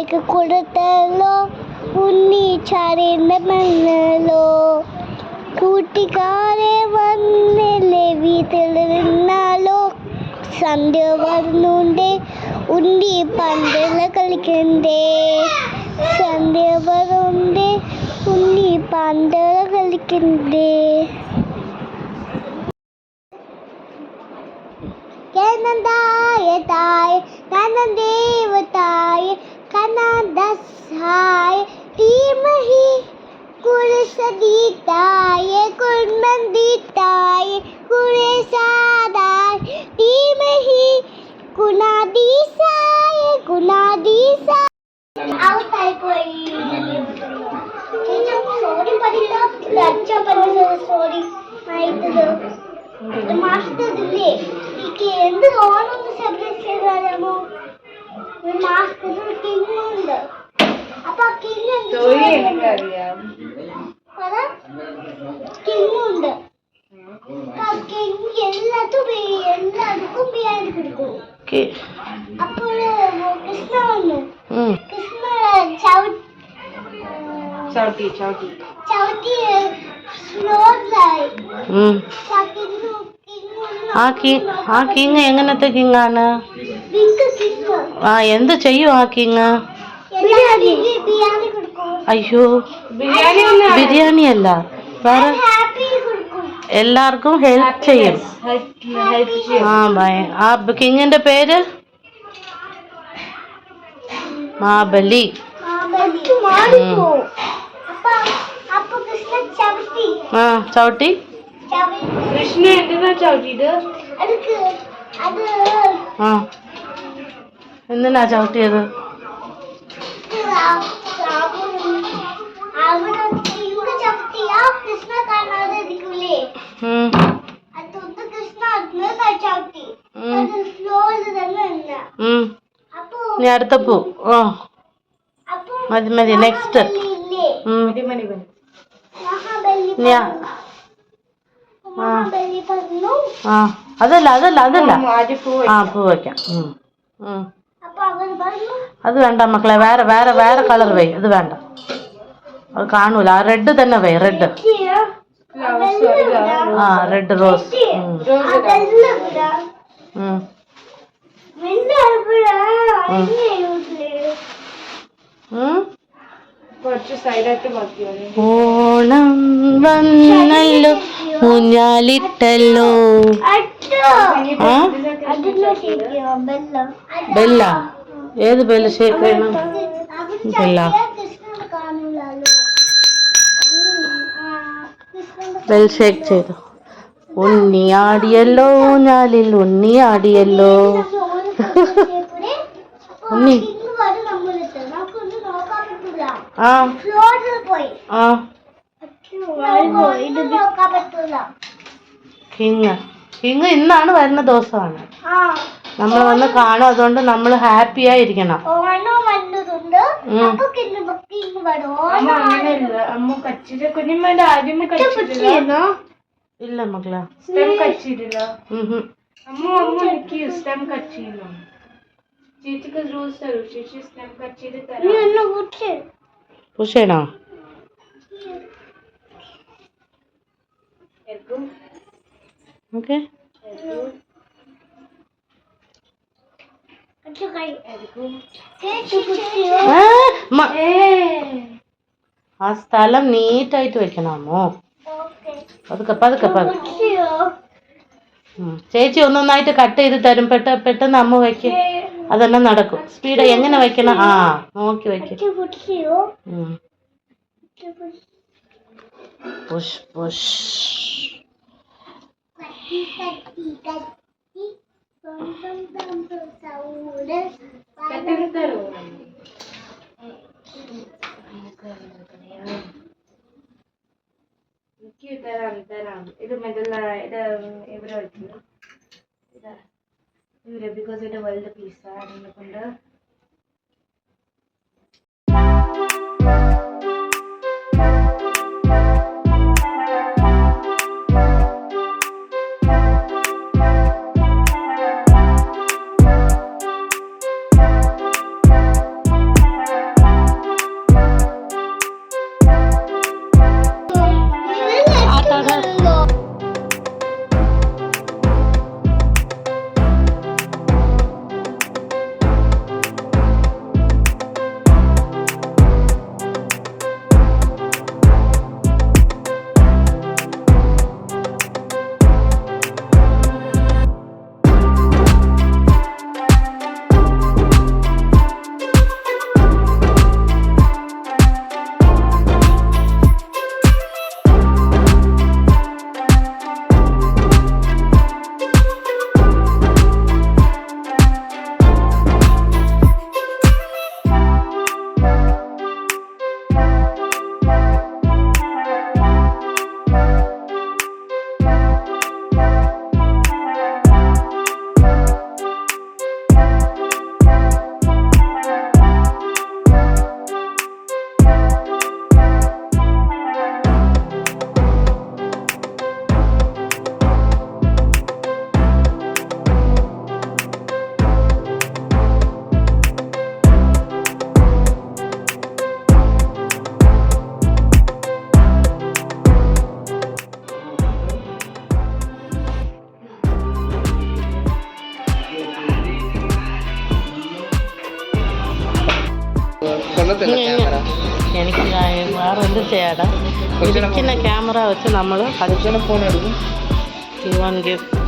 Cake കൊടുത്തല്ലോ ഉണ്ണി ചാരേന്റെ മണ്ണല്ലോ കൂട്ടുകാരെ വന്നില്ലേ വീട്ടിൽ നിന്നാലോ സന്ധ്യ വരുന്നുണ്ടേ ഉണ്ണി പന്തല കളിക്കണ്ടേ സന്ധ്യ വരുന്നുണ്ടേ ഉണ്ണി പന്തല കളിക്കണ്ടേ Kanandaye taye, kanandeva taye, kanandashaye, timahi, kurisadi taye, kurmandi taye, kurisadaye, timahi, kunadisaye, kunadisaye. Out I go. Sorry, Padita. Lacha Padita, sorry. The master delay. He came the all of the subjects. The master king on the Apa king and king on the king yella to be yella to be and okay. Apa Krishna on Krishna chauti slow like ആ king എങ്ങനത്തെ king ആണ് ആ എന്ത് ചെയ്യും ആ king അയ്യോ ബിരിയാണി അല്ല വേറെ എല്ലാവർക്കും ഹെൽപ്പ് ചെയ്യും ആ കിങ്ങിന്റെ പേര് മാബലി ആ ചവിട്ടി കൃഷ്ണ എന്തിനാ ചവിട്ടിയത് ആ എന്തിനാ ചവിട്ടിയത് നീ അടുത്ത പോ ഓ മതി നെക്സ്റ്റ് അതല്ല ആ പൂ വയ്ക്കാം അത് വേണ്ട മക്കളെ വേറെ കളർ വേ അത് വേണ്ട അത് കാണൂല ആ റെഡ് തന്നെ വേ റെഡ് ആ റെഡ് റോസ് ഓണം വന്നല്ലോ ഊഞ്ഞാലിട്ടല്ലോ ബെല്ല ഏത് ബെല്ല ഷേപ്പ് വേണം ബെല്ല ബെൽ ഷേക്ക് ചെയ്തു ഉണ്ണിയാടിയല്ലോ ഊഞ്ഞാലിൽ ഉണ്ണിയാടിയല്ലോ ഉണ്ണി കിങ് ഇന്നാണ് വരുന്ന ദിവസമാണ് നമ്മൾ വന്ന് കാണും അതുകൊണ്ട് നമ്മൾ ഹാപ്പി ആയിരിക്കണം ഇല്ല മക്കളെ പുഷ് ചെയ്യണോ ഓക്കെ ആ സ്ഥലം നീറ്റായിട്ട് വെക്കണമോ പതുക്കെ ചേച്ചി ഒന്നൊന്നായിട്ട് കട്ട് ചെയ്ത് തരും പെട്ടെന്ന് അമ്മ വെക്ക് അതെല്ലാം നടക്കും സ്പീഡ് എങ്ങനെ വെക്കണം ആ നോക്കി വെക്ക പുഷ് പുഷ് തരാം ഇത് മെഡൽ ഇത് എവിടെ വെക്കുന്നു ഇവര് ബിക്കോസ് ഇത് വേൾഡ് പീസാണ് കൊണ്ട് എനിക്ക് വേറെ എന്ത് ചെയ്യാടാ ഇരിക്കുന്ന ക്യാമറ വെച്ച് നമ്മൾ ഫോൺ എടുക്കും. ഇവൻ ഗിഫ്റ്റ്